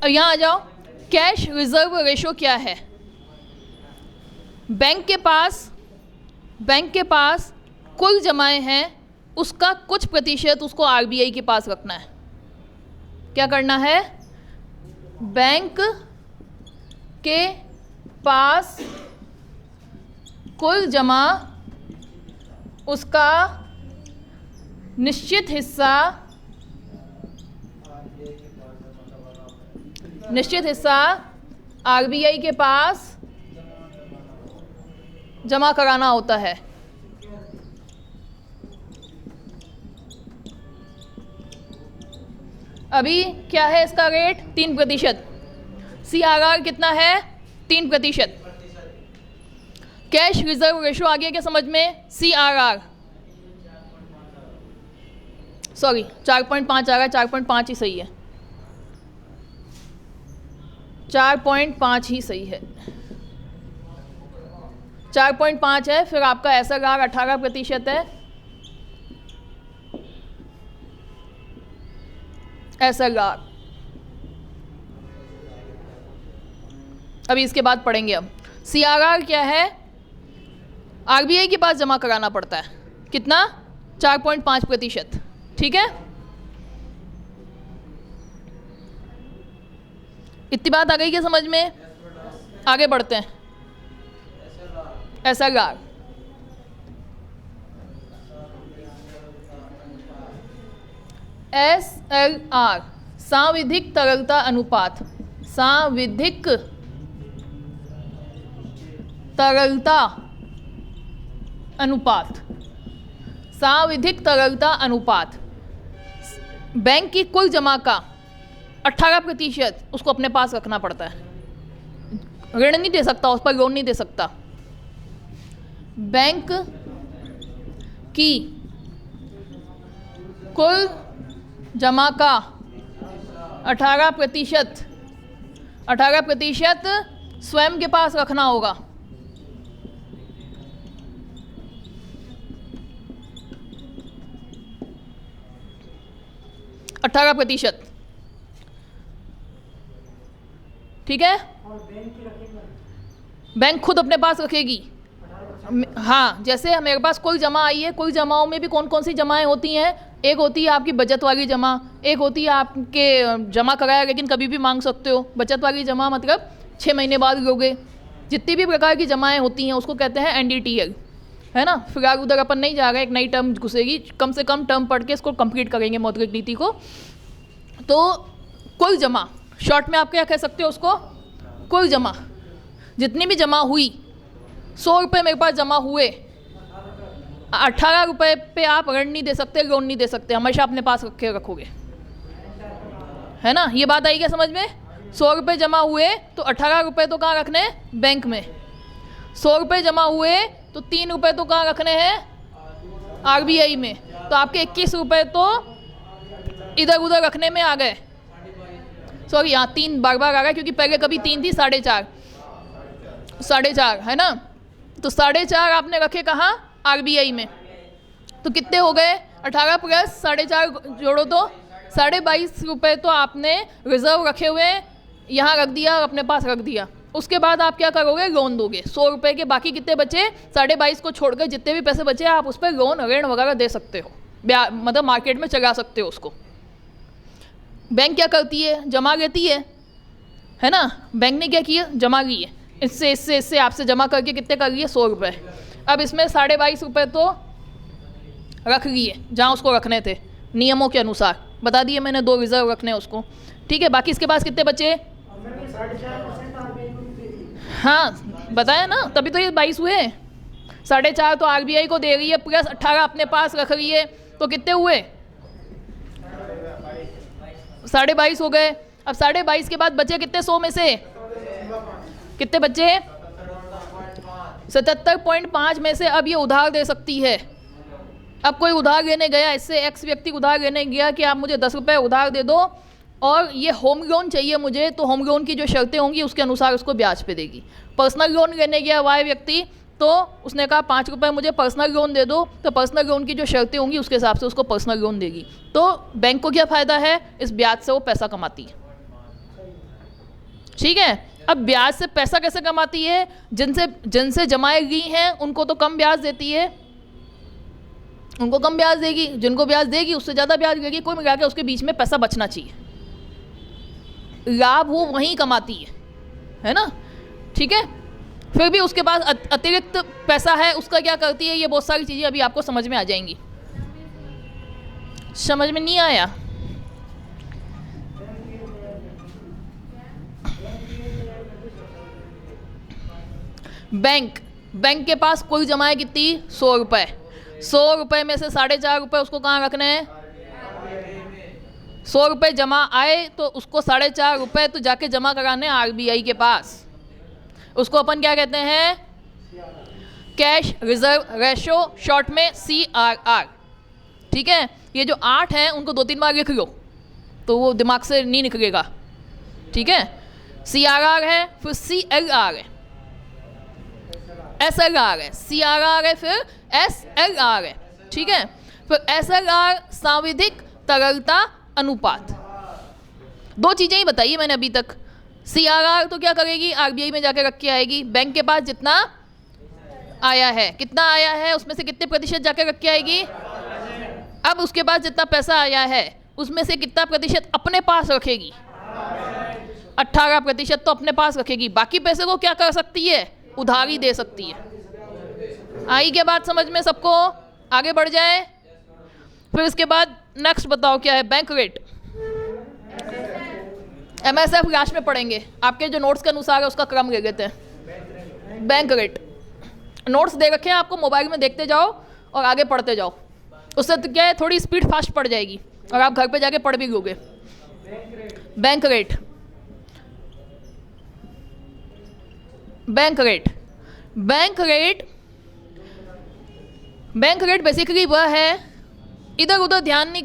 अब यहाँ आ जाओ, कैश रिजर्व रेशो क्या है? बैंक के पास कुल जमाएं हैं, उसका कुछ प्रतिशत उसको आरबीआई के पास रखना है। क्या करना है? बैंक के पास कुल जमा, उसका निश्चित हिस्सा आरबीआई के पास जमा कराना होता है। अभी क्या है इसका रेट? 3%। CRR कितना है? 3%। कैश रिजर्व रेशो आ गया क्या समझ में? CRR, सॉरी 4.5 आ रहा है, 4.5 ही सही है, 4.5 ही सही है, 4.5 है। फिर आपका SLR 18% है, SLR। अभी इसके बाद पढ़ेंगे। अब CRR क्या है? आरबीआई के पास जमा कराना पड़ता है, कितना? 4.5%। ठीक है, इतनी बात आ गई क्या समझ में? आगे बढ़ते हैं। SLR, SLR सांविधिक तरलता अनुपात, सांविधिक तरलता अनुपात, सांविधिक तरलता अनुपात। बैंक की कुल जमा का 18% उसको अपने पास रखना पड़ता है। ऋण नहीं दे सकता, उस पर लोन नहीं दे सकता। बैंक की कुल जमा का 18% स्वयं के पास रखना होगा। %। ठीक है, बैंक खुद अपने पास रखेगी। हाँ, जैसे मेरे पास कुल जमा आई है, कुल जमाओं में भी कौन कौन सी जमाएं होती हैं? एक होती है आपकी बचत वाली जमा, एक होती है आपके जमा कराया लेकिन कभी भी मांग सकते हो। बचत वाली जमा मतलब 6 महीने बाद लोगे। जितनी भी प्रकार की जमाएं होती हैं उसको कहते हैं NDTL, है ना। फिलहाल उधर अपन नहीं जा रहे, एक नई टर्म घुसेगी, कम से कम टर्म पढ़ के इसको कंप्लीट करेंगे मौद्रिक नीति को। तो कुल जमा, शॉर्ट में आप क्या कह सकते हो उसको? कुल जमा। जितनी भी जमा हुई, 100 रुपये मेरे पास जमा हुए, 18 रुपये पे आप ऋण नहीं दे सकते, लोन नहीं दे सकते, हमेशा अपने पास रखे रखोगे, है ना। ये बात आई क्या समझ में? 100 रुपये जमा हुए तो 18 रुपये तो कहाँ रखने हैं? बैंक में। 100 रुपये जमा हुए तो 3 रुपये तो कहाँ रखने हैं? आरबीआई में। तो आपके 21 रुपये तो इधर उधर रखने में आ गए। सॉरी, यहाँ 3 बार बार आ गया क्योंकि पहले कभी 3 थी, 4.5 है ना। तो 4.5 आपने रखे कहाँ? आरबीआई में। तो कितने हो गए? 18 प्लस 4.5 जोड़ो तो 22.5 रुपये तो आपने रिजर्व रखे हुए यहाँ रख दिया, अपने पास रख दिया। उसके बाद आप क्या करोगे? लोन दोगे। 100 रुपये के बाकी कितने बचे? 22.5 को छोड़कर जितने भी पैसे बचे आप उस पर लोन ऋण वगैरह दे सकते हो, मतलब मार्केट में चला सकते हो उसको। बैंक क्या करती है? जमा लेती है ना। बैंक ने क्या किया? जमा ली है, इससे आपसे जमा करके कितने कर लिए? 100 रुपये। अब इसमें 22.5 रुपये तो रख लिए जहाँ उसको रखने थे, नियमों के अनुसार बता दिए मैंने, 2 रिजर्व रखने हैं उसको। ठीक है, बाकी इसके पास कितने बचे? हाँ बताया ना, तभी तो ये 22 हुए। 4.5 तो आरबीआई को दे रही है, प्लस 18 अपने पास रख रही है, तो कितने हुए? 22.5 हो गए। अब 22.5 के बाद बचे कितने? 100 में से कितने बचे? 77.5 में से अब ये उधार दे सकती है। अब कोई उधार लेने गया, इससे एक्स व्यक्ति उधार लेने गया कि आप मुझे 10 रुपये उधार दे दो और ये होम लोन चाहिए मुझे, तो होम लोन की जो शर्तें होंगी उसके अनुसार उसको ब्याज पे देगी। पर्सनल लोन लेने गया वाई व्यक्ति, तो उसने कहा 5 रुपये मुझे पर्सनल लोन दे दो, तो पर्सनल लोन की जो शर्तें होंगी उसके हिसाब से उसको पर्सनल लोन देगी। तो बैंक को क्या फ़ायदा है? इस ब्याज से वो पैसा कमाती है। ठीक है। अब ब्याज से पैसा कैसे कमाती है? जिनसे जमाए गई हैं उनको तो कम ब्याज देती है, उनको कम ब्याज देगी, जिनको ब्याज देगी उससे ज़्यादा ब्याज देगी, कोई मिला के उसके बीच में पैसा बचना चाहिए, लाभ वो वहीं कमाती है ना, ठीक है। फिर भी उसके पास अतिरिक्त पैसा है, उसका क्या करती है? ये बहुत सारी चीज़ें अभी आपको समझ में आ जाएंगी। समझ में नहीं आया? बैंक के पास कुल जमा है कितनी? 100 रुपये। 100 रुपये में से 4.5 रुपये उसको कहाँ रखने हैं? 100 रुपये जमा आए तो उसको 4.5 रुपये तो जाके जमा कराने RBI के पास। उसको अपन क्या कहते हैं? कैश रिजर्व रेशो, शॉर्ट में CRR, ठीक है। ये जो 8 हैं उनको 2-3 बार लिख लो तो वो दिमाग से नहीं निकलेगा, ठीक है। CRR है, फिर CLR है, SLR है, CRR है, फिर SLR है, ठीक है। फिर SLR सांविधिक तरलता अनुपात। 2 चीज़ें ही बताइए मैंने अभी तक। CRR तो क्या करेगी? RBI में जाके रख के आएगी, बैंक के पास जितना आया है, कितना आया है उसमें से कितने प्रतिशत जाके रख के आएगी? अब उसके पास जितना पैसा आया है उसमें से कितना प्रतिशत अपने पास रखेगी? 18% तो अपने पास रखेगी। बाकी पैसे को क्या कर सकती है? उधारी दे सकती है। आई क्या बात समझ में सबको? आगे बढ़ जाए। फिर इसके बाद नेक्स्ट बताओ क्या है? Bank rate. MSF लास्ट में पढ़ेंगे, आपके जो नोट्स के अनुसार है उसका क्रम ले लेते हैं। बैंक रेट नोट्स दे रखे हैं आपको, मोबाइल में देखते जाओ और आगे पढ़ते जाओ, उससे तो क्या है थोड़ी स्पीड फास्ट पड़ जाएगी और आप घर पे जाके पढ़ भी लोगे। Bank rate, bank rate, bank rate, bank rate basically वह है, इधर उधर ध्यान नहीं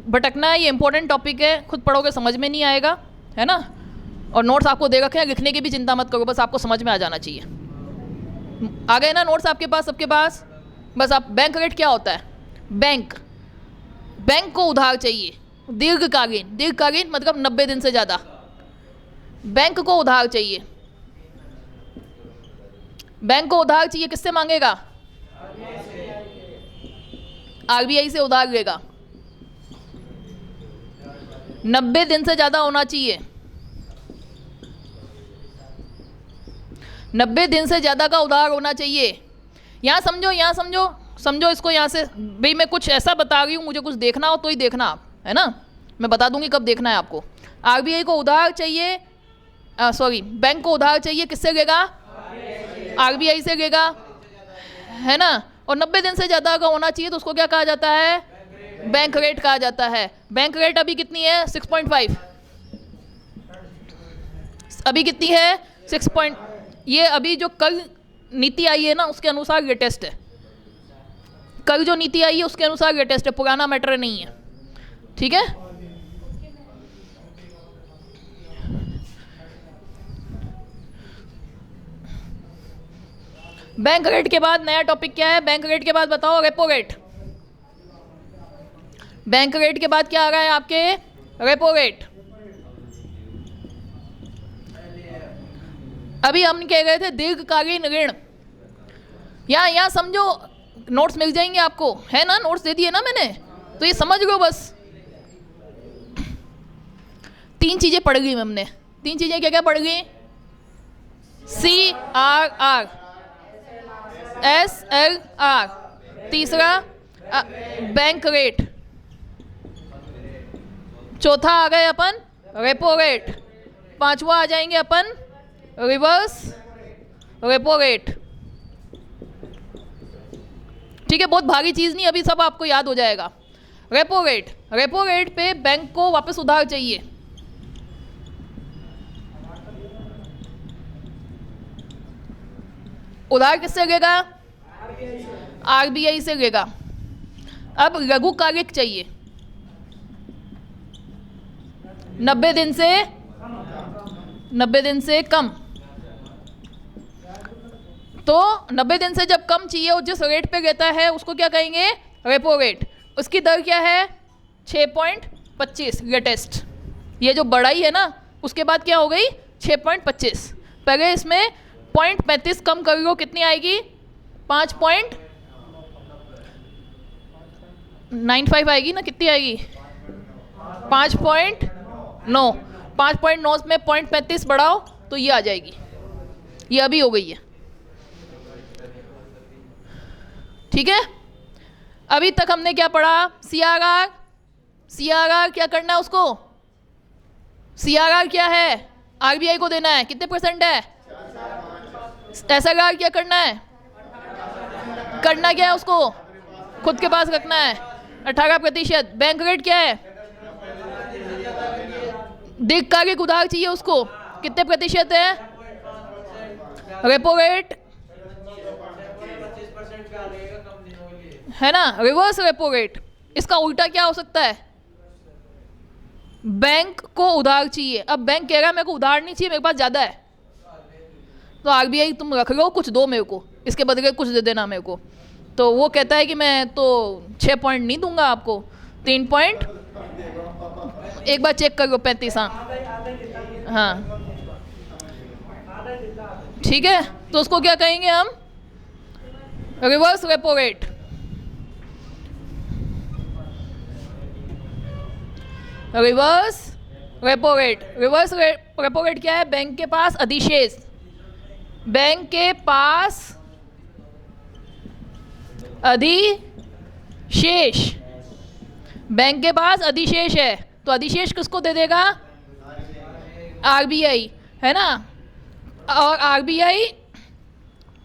भटकना है, ये इंपॉर्टेंट टॉपिक है, खुद पढ़ोगे समझ में नहीं आएगा, है ना। और नोट्स आपको दे रखे हैं, लिखने की भी चिंता मत करो, बस आपको समझ में आ जाना चाहिए। आ गए ना नोट्स आपके पास, सबके पास? बस आप, बैंक रेट क्या होता है? बैंक को उधार चाहिए दीर्घकालीन, दीर्घकालीन मतलब 90 दिन से ज़्यादा, बैंक को उधार चाहिए। बैंक को उधार चाहिए, किससे मांगेगा? RBI से उधार लेगा। 90 दिन से ज़्यादा होना चाहिए, 90 दिन से ज़्यादा का उधार होना चाहिए। यहाँ समझो, यहाँ समझो, समझो इसको यहाँ से। भाई मैं कुछ ऐसा बता रही हूँ, मुझे कुछ देखना हो तो ही देखना आप, है ना। मैं बता दूंगी कब देखना है आपको। RBI को उधार चाहिए, सॉरी बैंक को उधार चाहिए, किससे लेगा? RBI से लेगा, है ना। और 90 दिन से ज़्यादा का होना चाहिए तो उसको क्या कहा जाता है? बैंक रेट कहा जाता है। बैंक रेट अभी कितनी है? 6.5। अभी कितनी है? 6. ये अभी जो कल नीति आई है ना उसके अनुसार लेटेस्ट है, कल जो नीति आई है उसके अनुसार लेटेस्ट है, पुराना मैटर नहीं है, ठीक है। बैंक रेट के बाद नया टॉपिक क्या है? बैंक रेट के बाद बताओ रेपो रेट। बैंक रेट के बाद क्या आ रहा है आपके? Repo rate. अभी हम कह रहे थे दीर्घकालीन ऋण। यहाँ समझो, नोट्स मिल जाएंगे आपको, है ना, नोट्स दे दिए ना मैंने, तो ये समझ लो बस। 3 चीजें पढ़ गई हमने। 3 चीजें क्या क्या पढ़ गई? CRR, SLR, तीसरा बैंक रेट, चौथा आ गए अपन रेपो रेट, 5वां आ जाएंगे अपन रिवर्स रेपो रेट, ठीक है। बहुत भारी चीज़ नहीं, अभी सब आपको याद हो जाएगा। रेपो रेट, रेपो रेट पे बैंक को वापस उधार चाहिए, उधार किससे लेगा? RBI से लेगा। अब लघुकालिक चाहिए, 90 दिन से कम। तो 90 दिन से जब कम चाहिए और जिस रेट पे लेता है उसको क्या कहेंगे? Repo rate. उसकी दर क्या है? 6.25 लेटेस्ट। ये जो बढ़ाई है ना उसके बाद क्या हो गई? 6.25। पहले इसमें 0.35 कम कर लो, कितनी आएगी? 5.95 आएगी ना, कितनी आएगी? 5.9। 5.9 में 0.35 बढ़ाओ तो ये आ जाएगी, ये अभी हो गई है। ठीक है, अभी तक हमने क्या पढ़ा? CRR। CRR क्या करना है उसको? CRR क्या है? RBI को देना है, कितने % है? SLR क्या करना है? करना क्या है उसको? खुद के पास रखना है, 18%। बैंक रेट क्या है? दीर्घकालिक उधार चाहिए उसको, कितने % है? रेपो रेट है ना, रिवर्स रेपो रेट। इसका उल्टा क्या हो सकता है? बैंक को उधार चाहिए, अब बैंक कह रहा है मेरे को उधार नहीं चाहिए, मेरे पास ज़्यादा है, तो RBI तुम रख लो, कुछ दो मेरे को, इसके बदले कुछ दे देना मेरे को। तो वो कहता है कि मैं तो 6 पॉइंट नहीं दूंगा आपको, 3 पॉइंट, एक बार चेक कर लो, 35। हाँ ठीक है, तो उसको क्या कहेंगे हम? Reverse repo rate. Reverse repo rate. Reverse repo rate क्या है? बैंक के पास अधिशेष, बैंक के पास अधिशेष, बैंक के पास अधिशेष है, तो अधिशेष किसको दे देगा? RBI, है ना। और RBI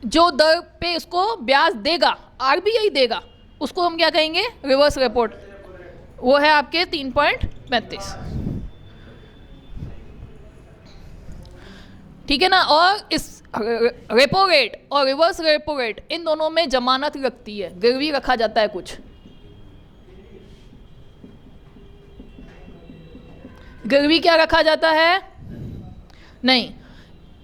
जो दर पे इसको ब्याज देगा, RBI देगा, उसको हम क्या कहेंगे? Reverse repo. वो है आपके 3.35। ठीक है ना। और इस रेपो रेट और रिवर्स रेपो रेट, इन दोनों में जमानत लगती है, गिरवी रखा जाता है कुछ। गिरवी क्या रखा जाता है? नहीं,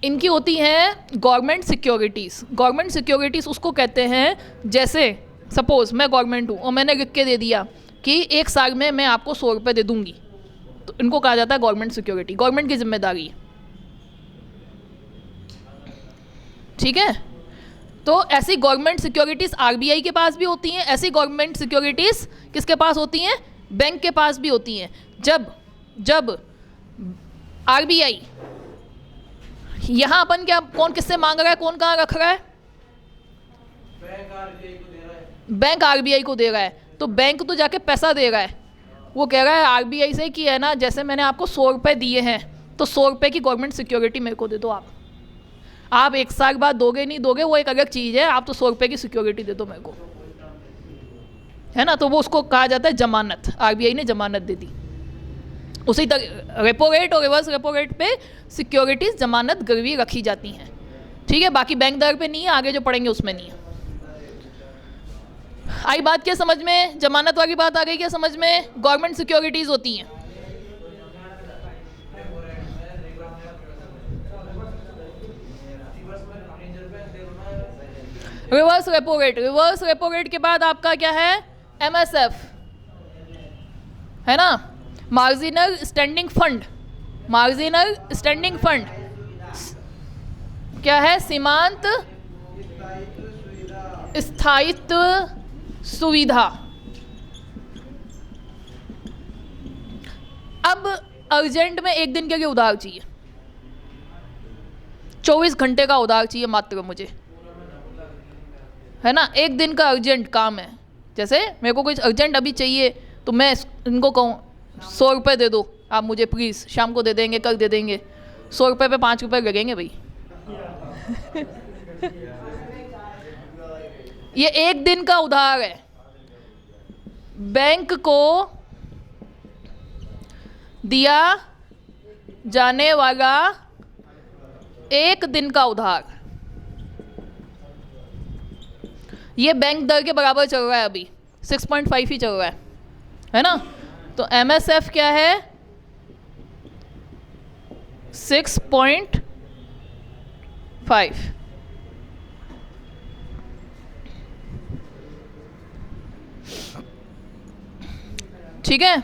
इनकी होती हैं गवर्नमेंट सिक्योरिटीज़। गवर्नमेंट सिक्योरिटीज़ उसको कहते हैं, जैसे सपोज मैं गवर्नमेंट हूँ और मैंने लिख के दे दिया कि 1 साल में मैं आपको 100 रुपये दे दूंगी, तो इनको कहा जाता है गवर्नमेंट सिक्योरिटी, गवर्नमेंट की जिम्मेदारी है। ठीक है, तो ऐसी गवर्नमेंट सिक्योरिटीज़ RBI के पास भी होती हैं, ऐसी गवर्नमेंट सिक्योरिटीज़ किसके पास होती हैं? बैंक के पास भी होती हैं। जब RBI, यहाँ अपन क्या, कौन किससे मांग रहा है, कौन कहाँ रख रहा है? बैंक RBI को दे रहा है, तो बैंक तो जाके पैसा दे रहा है, वो कह रहा है RBI से कि है ना, जैसे मैंने आपको 100 रुपये दिए हैं, तो 100 रुपये की गवर्नमेंट सिक्योरिटी मेरे को दे दो। आप 1 साल बाद दोगे नहीं दोगे वो एक अलग चीज़ है, आप तो 100 रुपये की सिक्योरिटी दे दो मेरे को, है ना। तो वो उसको कहा जाता है जमानत, RBI ने जमानत दे दी। उसी तरह रेपो रेट और रिवर्स रेपो रेट पे सिक्योरिटीज जमानत गिरवी रखी जाती हैं। ठीक है, बाकी बैंक दर पे नहीं है, आगे जो पढ़ेंगे उसमें नहीं है। आई बात क्या समझ में? जमानत वाली बात आ गई क्या समझ में? गवर्नमेंट सिक्योरिटीज होती हैं। Reverse repo rate. Reverse repo rate के बाद आपका क्या है? MSF, है ना, marginal standing fund. Marginal standing fund क्या है? सीमांत स्थायित्व सुविधा। अब अर्जेंट में 1 दिन के लिए उधार चाहिए, 24 घंटे का उधार चाहिए मात्र मुझे, है ना। 1 दिन का अर्जेंट काम है, जैसे मेरे को कुछ अर्जेंट अभी चाहिए, तो मैं इनको कहूँ 100 रुपये दे दो आप मुझे प्लीज़, शाम को दे देंगे, कल दे देंगे। 100 रुपये पे 5 रुपये लगेंगे भाई। ये 1 दिन का उधार है, बैंक को दिया जाने वाला 1 दिन का उधार। ये बैंक दर के बराबर चल रहा है, अभी 6.5 ही चल रहा है ना। तो MSF क्या है? 6.5। ठीक है,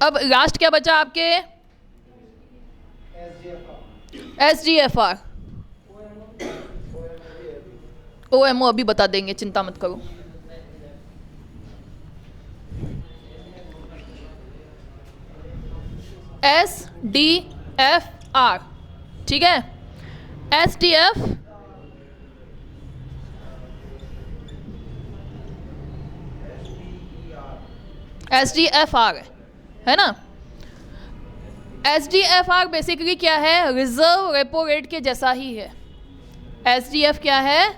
अब लास्ट क्या बचा आपके? SGFR, OMO अभी बता देंगे, चिंता मत करो। SDFR, ठीक है। SDFR है ना। SDFR बेसिकली क्या है, रिजर्व रेपो रेट के जैसा ही है। SDF क्या है,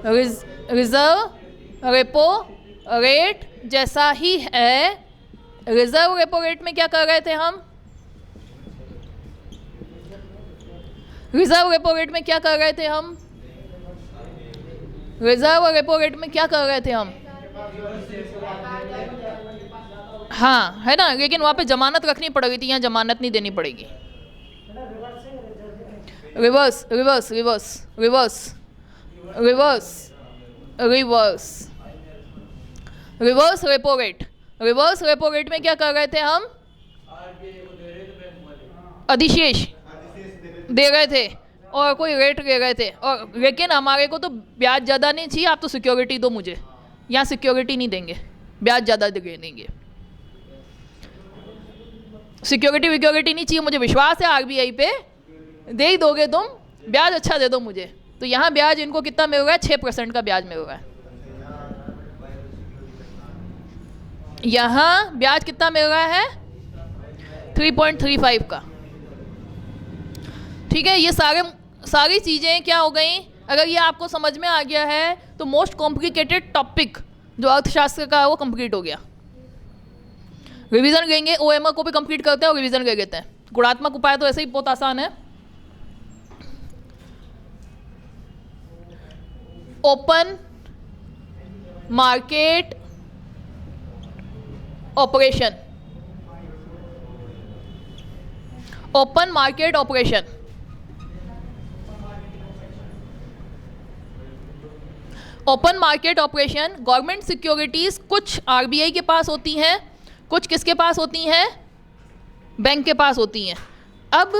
रिजर्व रेपो रेट जैसा ही है। रिजर्व रेपो रेट में क्या कर रहे थे हम, रिजर्व रेपो रेट में क्या कर रहे थे हम, रिजर्व रेपो रेट में क्या कर रहे थे हम, हाँ है ना, लेकिन वहाँ पे जमानत रखनी पड़ेगी थी, यहाँ जमानत नहीं देनी पड़ेगी। Reverse reverse reverse reverse reverse reverse reverse repo rate, reverse repo rate में क्या कर रहे थे हम, अधिशेष दे रहे थे और कोई रेट ले रहे थे, और लेकिन हमारे को तो ब्याज ज़्यादा नहीं चाहिए, आप तो सिक्योरिटी दो मुझे, यहाँ सिक्योरिटी नहीं देंगे, ब्याज ज़्यादा दे देंगे। सिक्योरिटी नहीं चाहिए मुझे, विश्वास है आरबीआई पे, दे ही दोगे तुम, ब्याज अच्छा दे दो मुझे। तो यहाँ ब्याज इनको कितना मिल रहा है, 6% का ब्याज मिल रहा है। यहाँ ब्याज कितना मिल रहा है, 3.35 का। ठीक है, ये सारी चीज़ें क्या हो गई, अगर ये आपको समझ में आ गया है तो मोस्ट कॉम्प्लिकेटेड टॉपिक जो अर्थशास्त्र का है वो कंप्लीट हो गया। रिवीजन लेंगे, ओएमआर को भी कंप्लीट करते हैं और रिवीजन ले लेते हैं। गुणात्मक उपाय तो ऐसे ही बहुत आसान है। Open market operation, open market operation, open market operation, government securities कुछ आरबीआई के पास होती हैं, कुछ किसके पास होती हैं, बैंक के पास होती हैं। अब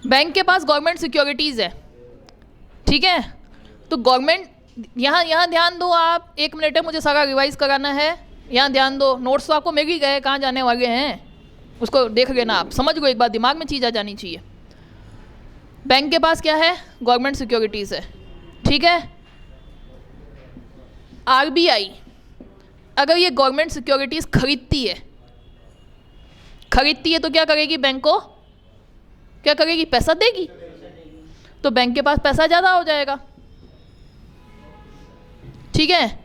बैंक के पास गवर्नमेंट सिक्योरिटीज़ है, ठीक है। तो गवर्नमेंट यहाँ ध्यान दो आप, 1 मिनट है, मुझे सारा रिवाइज कराना है। यहाँ ध्यान दो, नोट्स तो आपको मिल ही गए, कहाँ जाने वाले हैं उसको देख लेना आप, समझ लो एक बार, दिमाग में चीज़ आ जानी चाहिए। बैंक के पास क्या है, गवर्नमेंट सिक्योरिटीज़ है, ठीक है। आरबीआई अगर ये गवर्नमेंट सिक्योरिटीज़ खरीदती है तो क्या करेगी, बैंक को क्या करेगी, पैसा देगी, तो बैंक के पास पैसा ज़्यादा हो जाएगा, ठीक है।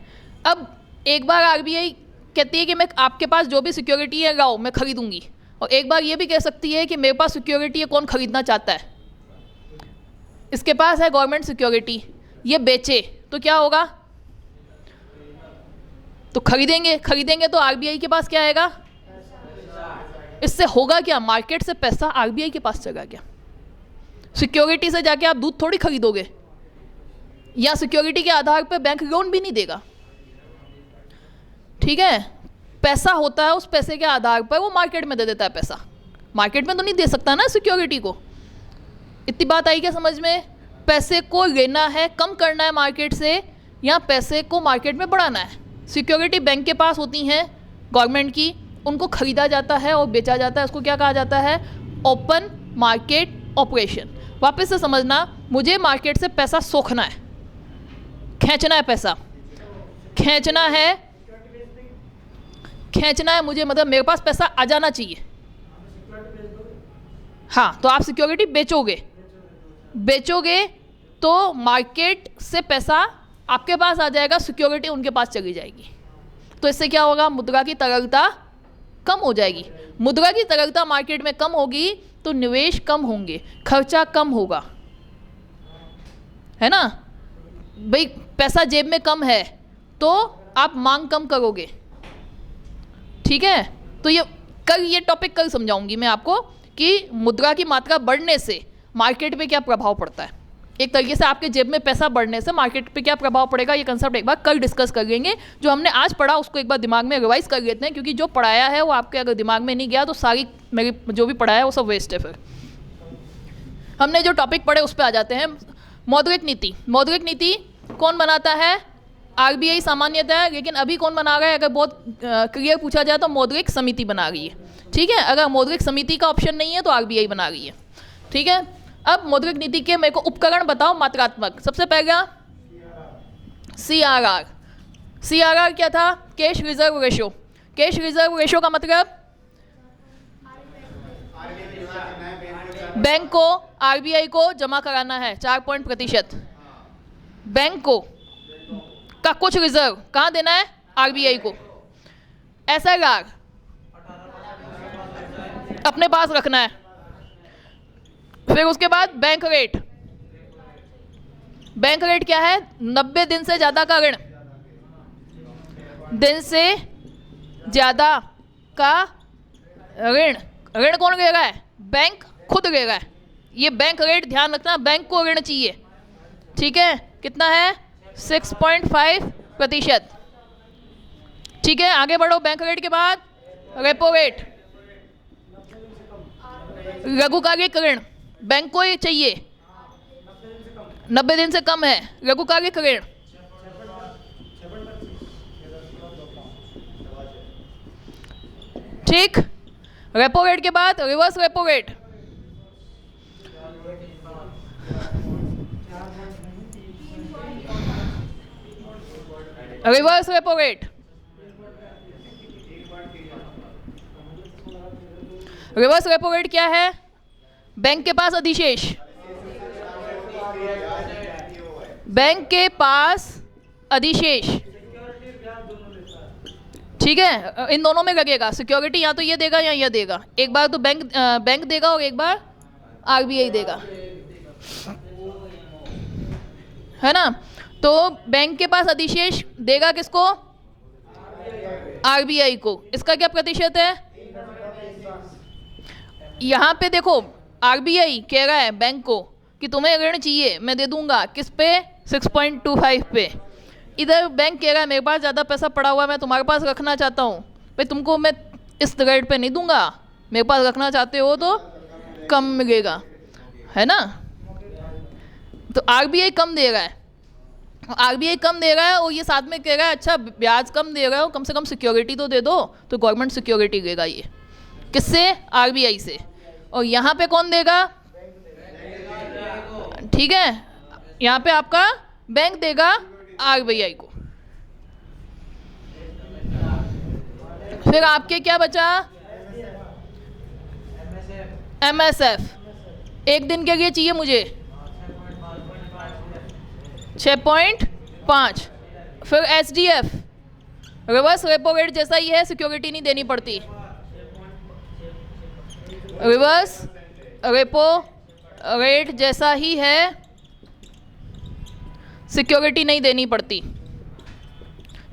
अब एक बार आरबीआई कहती है कि मैं आपके पास जो भी सिक्योरिटी है लाओ, मैं खरीदूंगी, और एक बार ये भी कह सकती है कि मेरे पास सिक्योरिटी है, कौन खरीदना चाहता है, इसके पास है गवर्नमेंट सिक्योरिटी, ये बेचे तो क्या होगा, तो खरीदेंगे तो आरबीआई के पास क्या आएगा, इससे होगा क्या, मार्केट से पैसा आरबीआई के पास चला गया। सिक्योरिटी से जाके आप दूध थोड़ी खरीदोगे, या सिक्योरिटी के आधार पर बैंक लोन भी नहीं देगा, ठीक है। पैसा होता है, उस पैसे के आधार पर वो मार्केट में दे देता है पैसा, मार्केट में तो नहीं दे सकता ना सिक्योरिटी को। इतनी बात आई क्या समझ में, पैसे को लेना है, कम करना है मार्केट से, या पैसे को मार्केट में बढ़ाना है। सिक्योरिटी बैंक के पास होती हैं गवर्नमेंट की, उनको खरीदा जाता है और बेचा जाता है, उसको क्या कहा जाता है, ओपन मार्केट ऑपरेशन। वापस से समझना, मुझे मार्केट से पैसा सोखना है, खींचना है, पैसा खींचना है मुझे, मतलब मेरे पास पैसा आ जाना चाहिए। हाँ, तो आप सिक्योरिटी बेचोगे तो मार्केट से पैसा आपके पास आ जाएगा, सिक्योरिटी उनके पास चली जाएगी। तो इससे क्या होगा, मुद्रा की तरलता कम हो जाएगी। मुद्रा की तरलता मार्केट में कम होगी तो निवेश कम होंगे, खर्चा कम होगा, है ना। भाई पैसा जेब में कम है तो आप मांग कम करोगे, ठीक है। तो ये टॉपिक कल समझाऊंगी मैं आपको कि मुद्रा की मात्रा बढ़ने से मार्केट पे क्या प्रभाव पड़ता है। एक तरीके से आपके जेब में पैसा बढ़ने से मार्केट पे क्या प्रभाव पड़ेगा, ये कंसेप्ट एक बार कल डिस्कस कर लेंगे। जो हमने आज पढ़ा उसको एक बार दिमाग में रिवाइज कर लेते हैं, क्योंकि जो पढ़ाया है वो आपके अगर दिमाग में नहीं गया तो सारी मेरी जो भी पढ़ाया है वो सब वेस्ट है। फिर हमने जो टॉपिक पढ़े उस पर आ जाते हैं। मौद्रिक नीति, मौद्रिक नीति कौन बनाता है? आरबीआई सामान्यतः, लेकिन अभी कौन बना रहा है? अगर बहुत क्लियर पूछा जाए तो मौद्रिक समिति बना रही है, ठीक है। अगर मौद्रिक समिति का ऑप्शन नहीं है तो आरबीआई बना रही है, ठीक है। अब मौद्रिक नीति के मेरे को उपकरण बताओ मात्रात्मक। सबसे पहला CRR। CRR क्या था? Cash reserve ratio. Cash reserve ratio का मतलब बैंक को आरबीआई को जमा कराना है 4%। बैंक को का कुछ रिजर्व कहाँ देना है? आरबीआई को। SLR अपने पास रखना है। फिर उसके बाद बैंक रेट। बैंक रेट क्या है? 90 दिन से ज़्यादा का ऋण, दिन से ज़्यादा का ऋण। ऋण कौन ले रहा है? बैंक खुद ले रहा है। ये बैंक रेट ध्यान रखना, बैंक को ऋण चाहिए, ठीक है। कितना है? 6.5%, ठीक है। आगे बढ़ो। बैंक रेट के बाद रेपो रेट, लघुकालिक ऋण। बैंक को ये चाहिए, 90 दिन से कम है, लघुकालिक ऋण। ठीक। रेपो रेट के बाद reverse repo rate. Reverse repo rate, reverse repo rate क्या है? बैंक के पास अधिशेष, बैंक के पास अधिशेष, ठीक है। इन दोनों में लगेगा सिक्योरिटी, या तो ये देगा या ये देगा। एक बार तो बैंक देगा और एक बार आरबीआई देगा, है ना। तो बैंक के पास अधिशेष देगा किसको? आरबीआई को। इसका क्या प्रतिशत है? यहाँ पे देखो आरबीआई कह रहा है बैंक को कि तुम्हें ऋण चाहिए, मैं दे दूंगा। किस पे? 6.25 पे। इधर बैंक कह रहा है मेरे पास ज़्यादा पैसा पड़ा हुआ है, मैं तुम्हारे पास रखना चाहता हूँ, भाई तुमको मैं इस रेट पे नहीं दूंगा, मेरे पास रखना चाहते हो तो कम मिलेगा, है ना। तो आरबीआई कम दे रहा है, आरबीआई कम दे रहा है और ये साथ में कह रहा है अच्छा ब्याज कम दे रहा हो, कम से कम सिक्योरिटी तो दे दो। तो गवर्नमेंट सिक्योरिटी देगा ये, किससे? आरबीआई से। और यहाँ पे कौन देगा? ठीक है, यहाँ पे आपका बैंक देगा आरबीआई को। फिर आपके क्या बचा? MSF। एक दिन के लिए चाहिए मुझे 6.5। फिर SDF, रिवर्स रेपो रेट जैसा ही है, सिक्योरिटी नहीं देनी पड़ती। रिवर्स रेपो रेट जैसा ही है, सिक्योरिटी नहीं देनी पड़ती,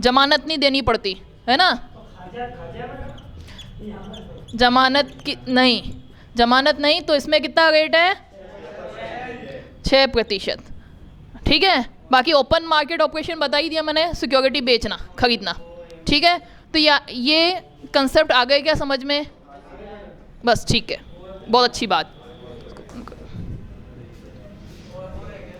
जमानत नहीं देनी पड़ती, है ना। जमानत की नहीं, जमानत नहीं। तो इसमें कितना रेट है? 6%, ठीक है। बाकी ओपन मार्केट ऑपरेशन बता ही दिया मैंने, सिक्योरिटी बेचना खरीदना, ठीक है। तो ये कंसेप्ट आ गए क्या समझ में? बस ठीक है, बहुत अच्छी बात।